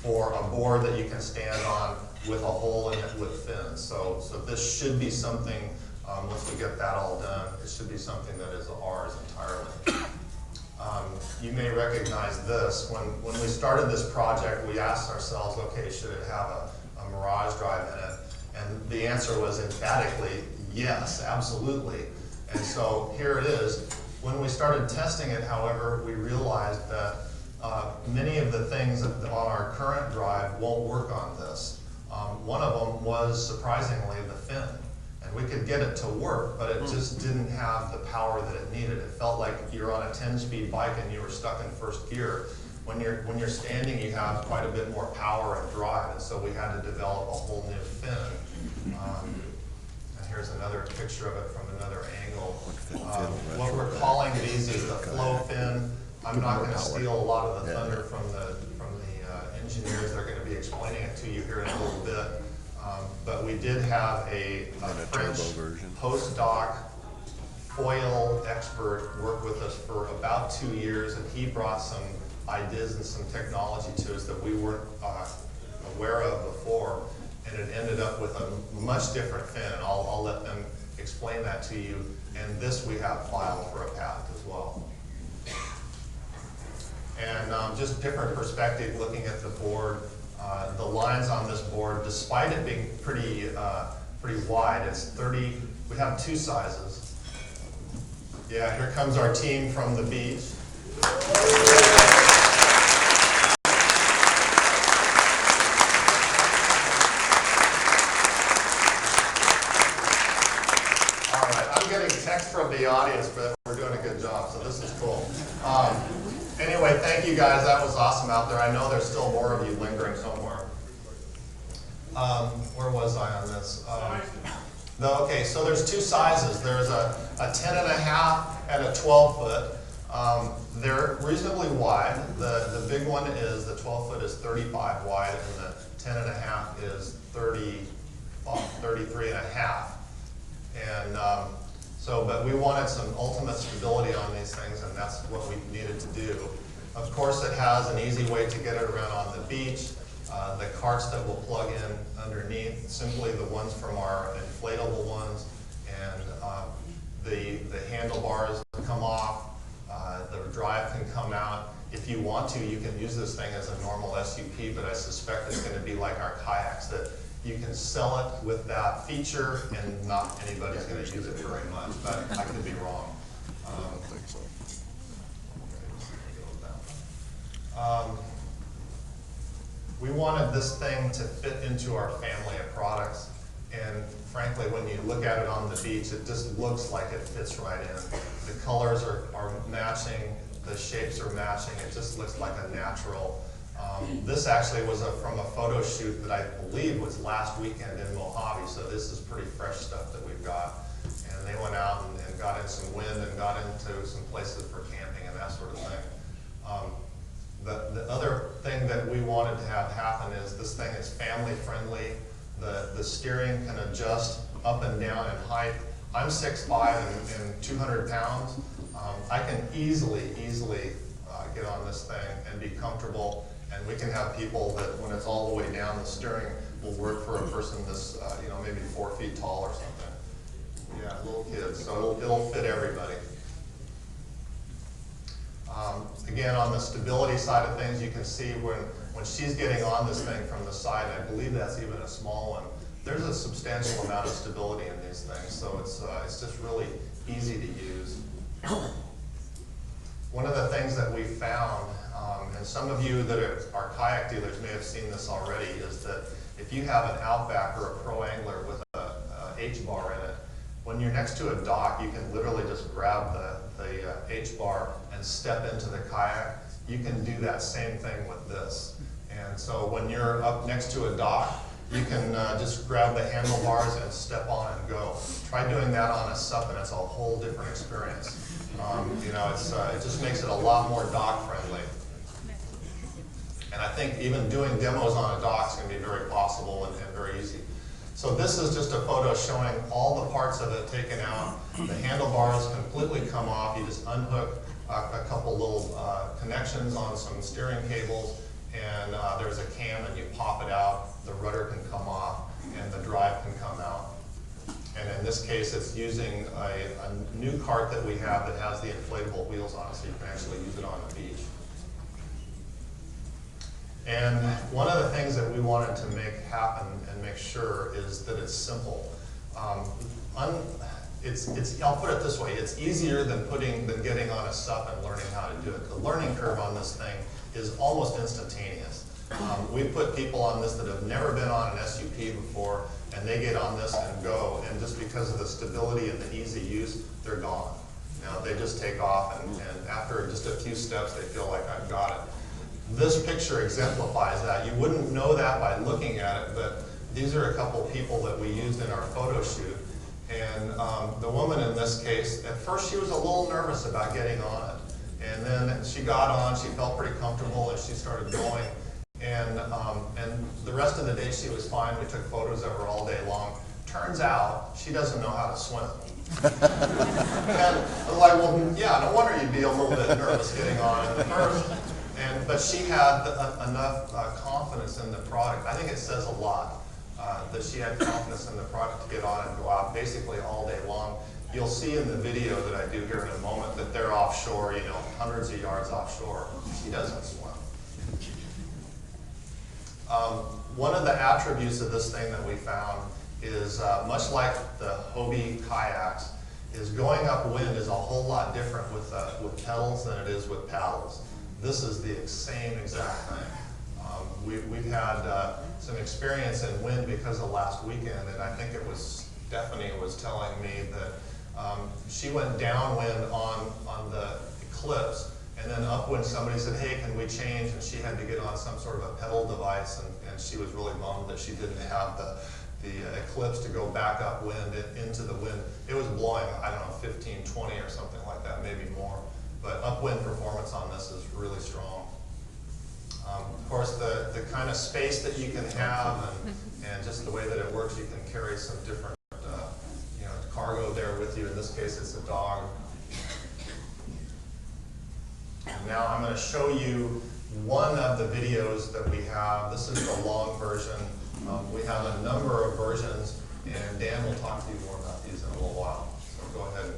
for a board that you can stand on with a hole in it with fins. So this should be something, once we get that all done, it should be something that is ours entirely. You may recognize this. When we started this project, we asked ourselves, okay, should it have a Mirage drive in it? And the answer was emphatically, yes, absolutely. And so here it is. When we started testing it, however, we realized that many of the things on our current drive won't work on this. One of them was, surprisingly, the fin. And we could get it to work, but it just didn't have the power that it needed. It felt like you're on a 10-speed bike and you were stuck in first gear. When you're standing, you have quite a bit more power and drive, and so we had to develop a whole new fin. And here's another picture of it from another angle. What we're calling these is the flow fin. I'm not going to steal a lot of the thunder from the engineers. They're going to be explaining it to you here in a little bit. But we did have a French postdoc foil expert work with us for about 2 years, and he brought some ideas and some technology to us that we weren't aware of before, and it ended up with a much different fin. I'll let them explain that to you, and this we have filed for a patent as well. And just different perspective looking at the board. The lines on this board, despite it being pretty wide, it's 30, we have 2 sizes. Yeah, here comes our team from the beach. All right, I'm getting text from the audience, but we're doing a good job, so this is cool. Anyway, thank you guys. That was awesome out there. I know there's still more of you lingering somewhere. Where was I on this? Okay, so there's 2 sizes. There's a 10.5 and a 12 foot. They're reasonably wide. The big one is, the 12 foot is 35 wide, and the 10.5 is 33 and a half. And but we wanted some ultimate stability on these things, and that's what we needed to do. Of course, it has an easy way to get it around on the beach. The carts that will plug in underneath, simply the ones from our inflatable ones, and the handlebars come off, the drive can come out. If you want to, you can use this thing as a normal SUP, but I suspect it's going to be like our kayaks, that you can sell it with that feature and not anybody's going to use it very much, but I could be wrong. I don't think so. We wanted this thing to fit into our family of products, and frankly, when you look at it on the beach, it just looks like it fits right in. The colors are matching, the shapes are matching, it just looks like a natural. This actually was from a photo shoot that I believe was last weekend in Mojave, so this is pretty fresh stuff that we've got. And they went out and got in some wind and got into some places for camping and that sort of thing. The other thing that we wanted to have happen is this thing is family friendly. The steering can adjust up and down in height. I'm 6'5" and 200 pounds. I can easily get on this thing and be comfortable. And we can have people that when it's all the way down, the steering will work for a person that's maybe 4 feet tall or something. Yeah, little kids, so it'll fit everybody. Again, on the stability side of things, you can see when she's getting on this thing from the side, I believe that's even a small one, there's a substantial amount of stability in these things, so it's just really easy to use. One of the things that we found, and some of you that are kayak dealers may have seen this already, is that if you have an Outback or a Pro Angler with a H-bar in it, when you're next to a dock, you can literally just grab the H-bar and step into the kayak. You can do that same thing with this. And so when you're up next to a dock, you can just grab the handlebars and step on and go. Try doing that on a SUP and it's a whole different experience. It just makes it a lot more dock friendly. And I think even doing demos on a dock is going to be very possible and very easy. So this is just a photo showing all the parts of it taken out. The handlebars completely come off. You just unhook a couple little connections on some steering cables, and there's a cam and you pop it out, the rudder can come off, and the drive can come out. And in this case, it's using a new cart that we have that has the inflatable wheels on it, so you can actually use it on the beach. And one of the things that we wanted to make happen and make sure is that it's simple. I'll put it this way, it's easier than getting on a SUP and learning how to do it. The learning curve on this thing is almost instantaneous. We put people on this that have never been on an SUP before, and they get on this and go, and just because of the stability and the easy use, they're gone. Now, they just take off, and after just a few steps, they feel like, I've got it. This picture exemplifies that. You wouldn't know that by looking at it, but these are a couple people that we used in our photo shoot. And the woman in this case, at first she was a little nervous about getting on it. And then she got on, she felt pretty comfortable, and she started going. And the rest of the day she was fine. We took photos of her all day long. Turns out she doesn't know how to swim. And I'm like, well, yeah, no wonder you'd be a little bit nervous getting on at first. But she had enough confidence in the product. I think it says a lot that she had confidence in the product to get on and go out basically all day long. You'll see in the video that I do here in a moment that they're offshore, you know, hundreds of yards offshore. She doesn't swim. One of the attributes of this thing that we found is much like the Hobie kayaks, is going upwind is a whole lot different with pedals than it is with paddles. This is the same exact thing. We've had some experience in wind because of last weekend, and I think it was Stephanie was telling me that she went downwind on the Eclipse, and then upwind somebody said, hey, can we change? And she had to get on some sort of a pedal device, and she was really bummed that she didn't have the Eclipse to go back upwind into the wind. It was blowing, I don't know, 15, 20 or something like that, maybe more. But upwind performance on this is really strong. Of course, the kind of space that you can have and just the way that it works, you can carry some different cargo there with you. In this case, it's a dog. Now I'm going to show you one of the videos that we have. This is the long version. We have a number of versions, and Dan will talk to you more about these in a little while. So go ahead.